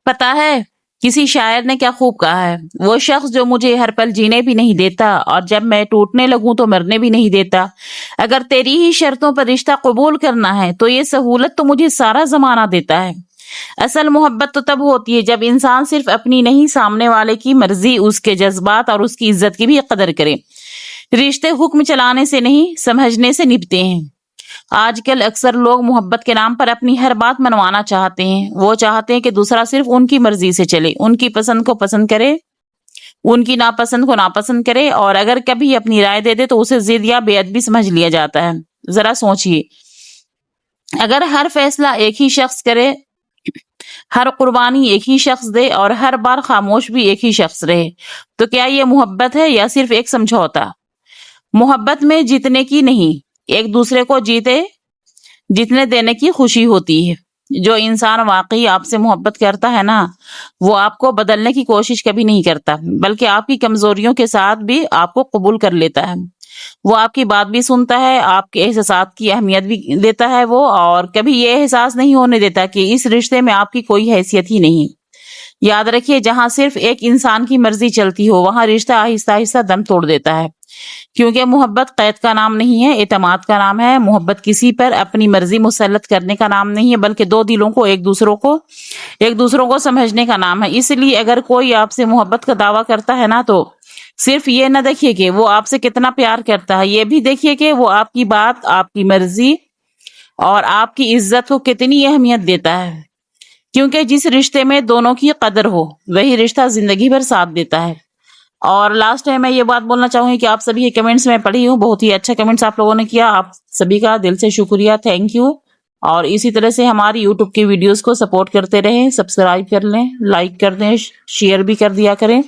پتا ہے کسی شاعر نے کیا خوب کہا ہے، وہ شخص جو مجھے ہر پل جینے بھی نہیں دیتا اور جب میں ٹوٹنے لگوں تو مرنے بھی نہیں دیتا۔ اگر تیری ہی شرطوں پر رشتہ قبول کرنا ہے تو یہ سہولت تو مجھے سارا زمانہ دیتا ہے۔ اصل محبت تو تب ہوتی ہے جب انسان صرف اپنی نہیں، سامنے والے کی مرضی، اس کے جذبات اور اس کی عزت کی بھی قدر کرے۔ رشتے حکم چلانے سے نہیں، سمجھنے سے نبھتے ہیں۔ آج کل اکثر لوگ محبت کے نام پر اپنی ہر بات منوانا چاہتے ہیں۔ وہ چاہتے ہیں کہ دوسرا صرف ان کی مرضی سے چلے، ان کی پسند کو پسند کرے، ان کی ناپسند کو ناپسند کرے، اور اگر کبھی اپنی رائے دے دے تو اسے ضد یا بے ادبی سمجھ لیا جاتا ہے۔ ذرا سوچئے، اگر ہر فیصلہ ایک ہی شخص کرے، ہر قربانی ایک ہی شخص دے اور ہر بار خاموش بھی ایک ہی شخص رہے، تو کیا یہ محبت ہے یا صرف ایک سمجھوتا؟ محبت میں جیتنے کی نہیں، ایک دوسرے کو جیتنے دینے کی خوشی ہوتی ہے۔ جو انسان واقعی آپ سے محبت کرتا ہے نا، وہ آپ کو بدلنے کی کوشش کبھی نہیں کرتا، بلکہ آپ کی کمزوریوں کے ساتھ بھی آپ کو قبول کر لیتا ہے۔ وہ آپ کی بات بھی سنتا ہے، آپ کے احساسات کی اہمیت بھی دیتا ہے وہ، اور کبھی یہ احساس نہیں ہونے دیتا کہ اس رشتے میں آپ کی کوئی حیثیت ہی نہیں۔ یاد رکھیے، جہاں صرف ایک انسان کی مرضی چلتی ہو، وہاں رشتہ آہستہ آہستہ دم توڑ دیتا ہے۔ کیونکہ محبت قید کا نام نہیں ہے، اعتماد کا نام ہے۔ محبت کسی پر اپنی مرضی مسلط کرنے کا نام نہیں ہے، بلکہ دو دلوں کو ایک دوسروں کو سمجھنے کا نام ہے۔ اس لیے اگر کوئی آپ سے محبت کا دعویٰ کرتا ہے نا، تو صرف یہ نہ دیکھیے کہ وہ آپ سے کتنا پیار کرتا ہے، یہ بھی دیکھیے کہ وہ آپ کی بات، آپ کی مرضی اور آپ کی عزت کو کتنی اہمیت دیتا ہے۔ کیونکہ جس رشتے میں دونوں کی قدر ہو، وہی رشتہ زندگی بھر ساتھ دیتا ہے۔ اور لاسٹ ٹائم میں یہ بات بولنا چاہوں گی کہ آپ سبھی کے کمنٹس میں پڑھی ہوں، بہت ہی اچھا کمنٹس آپ لوگوں نے کیا، آپ سبھی کا دل سے شکریہ، تھینک یو۔ اور اسی طرح سے ہماری یوٹیوب کی ویڈیوز کو سپورٹ کرتے رہیں، سبسکرائب کر لیں، لائک کر دیں، شیئر بھی کر دیا کریں،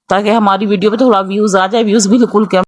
تاکہ ہماری ویڈیو پہ تھوڑا ویوز آ جائے، ویوز بالکل کم